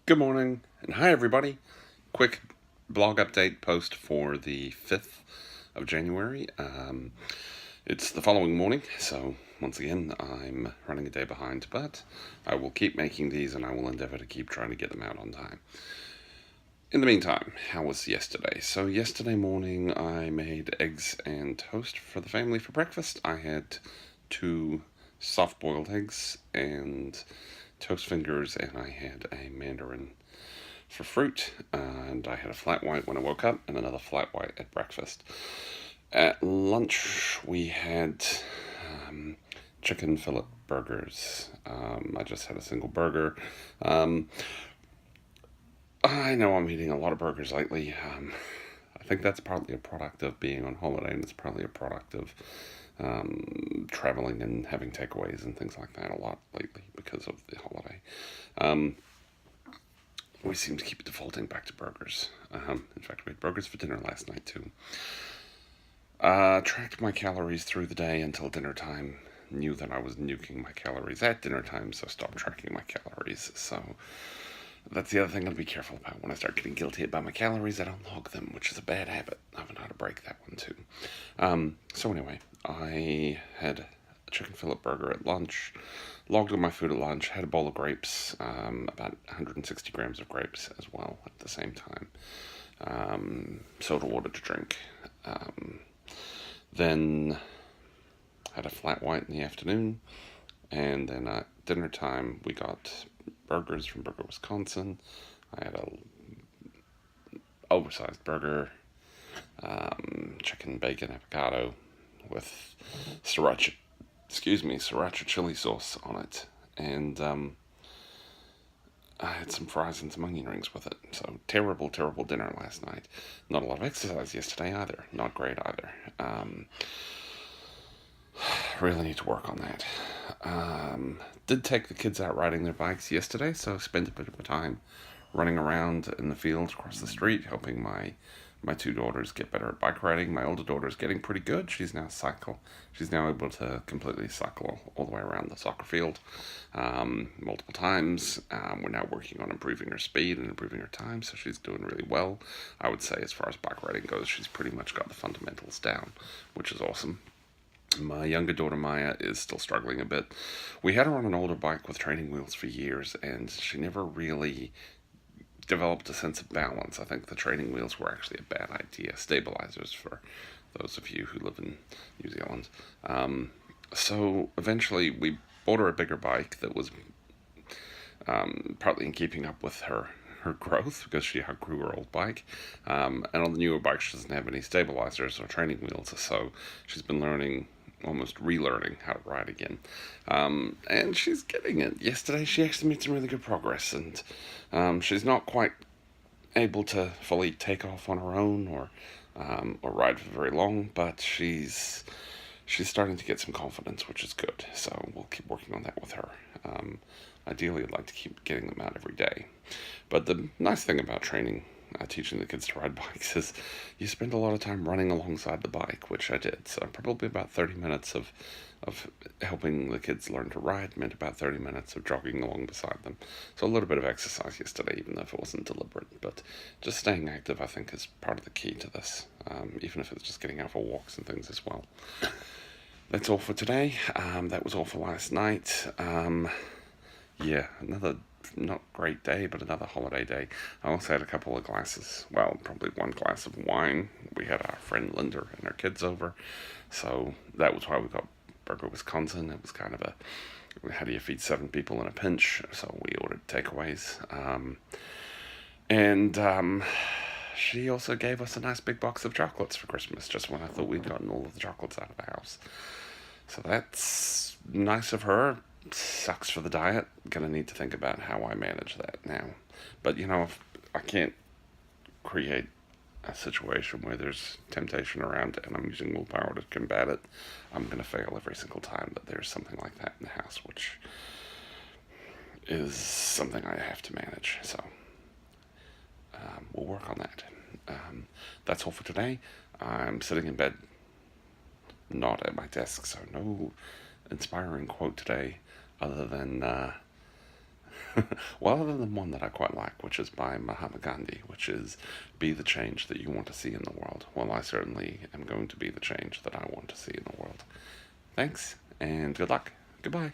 Good morning, and hi everybody. Quick blog update post for the 5th of January. It's the following morning, so once again, I'm running a day behind, but I will keep making these and I will endeavor to keep trying to get them out on time. In the meantime, how was yesterday? So, yesterday morning, I made eggs and toast for the family for breakfast. I had two soft boiled eggs and toast fingers, and I had a mandarin for fruit, and I had a flat white when I woke up and another flat white at breakfast. At lunch, we had chicken fillet burgers. I just had a single burger. I know I'm eating a lot of burgers lately. I think that's partly a product of being on holiday, and it's probably a product of traveling and having takeaways and things like that a lot lately because of the holiday. We seem to keep defaulting back to burgers. In fact, we had burgers for dinner last night too. Tracked my calories through the day until dinner time. Knew that I was nuking my calories at dinner time, so stopped tracking my calories. So that's the other thing I'll be careful about. When I start getting guilty about my calories, I don't log them, which is a bad habit. I haven't had to break that one too. So anyway, I had a chicken fillet burger at lunch, logged all my food at lunch, had a bowl of grapes, about 160 grams of grapes as well at the same time, soda water to drink. Then had a flat white in the afternoon, and then at dinner time we got burgers from Burger Wisconsin. I had a oversized burger, chicken, bacon, avocado with sriracha chili sauce on it, and I had some fries and some onion rings with it. So terrible dinner last night. Not a lot of exercise yesterday either. Not great either. Really need to work on that. Did take the kids out riding their bikes yesterday, so spent a bit of time running around in the field across the street, helping my two daughters get better at bike riding. My older daughter is getting pretty good. She's now able to completely cycle all the way around the soccer field multiple times. We're now working on improving her speed and improving her time, so she's doing really well. I would say as far as bike riding goes, she's pretty much got the fundamentals down, which is awesome. My younger daughter Maya is still struggling a bit. We had her on an older bike with training wheels for years, and she never really developed a sense of balance. I think the training wheels were actually a bad idea. Stabilizers, for those of you who live in New Zealand. So eventually we bought her a bigger bike that was partly in keeping up with her growth because she outgrew her old bike. And on the newer bike, she doesn't have any stabilizers or training wheels, so she's been almost relearning how to ride again. And she's getting it. Yesterday, she actually made some really good progress, and she's not quite able to fully take off on her own or ride for very long, but she's starting to get some confidence, which is good. So we'll keep working on that with her. Ideally, I'd like to keep getting them out every day. But the nice thing about teaching the kids to ride bikes is you spend a lot of time running alongside the bike, which I did. So probably about 30 minutes of helping the kids learn to ride meant about 30 minutes of jogging along beside them. So a little bit of exercise yesterday, even though it wasn't deliberate. But just staying active, I think, is part of the key to this, even if it's just getting out for walks and things as well. That's all for today. That was all for last night. Yeah, another not great day, but another holiday day. I also had a couple of glasses, well, probably one glass of wine. We had our friend Linda and her kids over, so that was why we got Burger Wisconsin. It was kind of how do you feed 7 people in a pinch? So we ordered takeaways. And she also gave us a nice big box of chocolates for Christmas, just when I thought we'd gotten all of the chocolates out of the house. So that's nice of her. Sucks for the diet. Gonna need to think about how I manage that now. But if I can't create a situation where there's temptation around and I'm using willpower to combat it, I'm gonna fail every single time that there's something like that in the house, which is something I have to manage. So we'll work on that. That's all for today. I'm sitting in bed, not at my desk, so no inspiring quote today, other than Well, other than one that I quite like, which is by Mahatma Gandhi, which is be the change that you want to see in the world. Well, I certainly am going to be the change that I want to see in the world. Thanks, and good luck. Goodbye.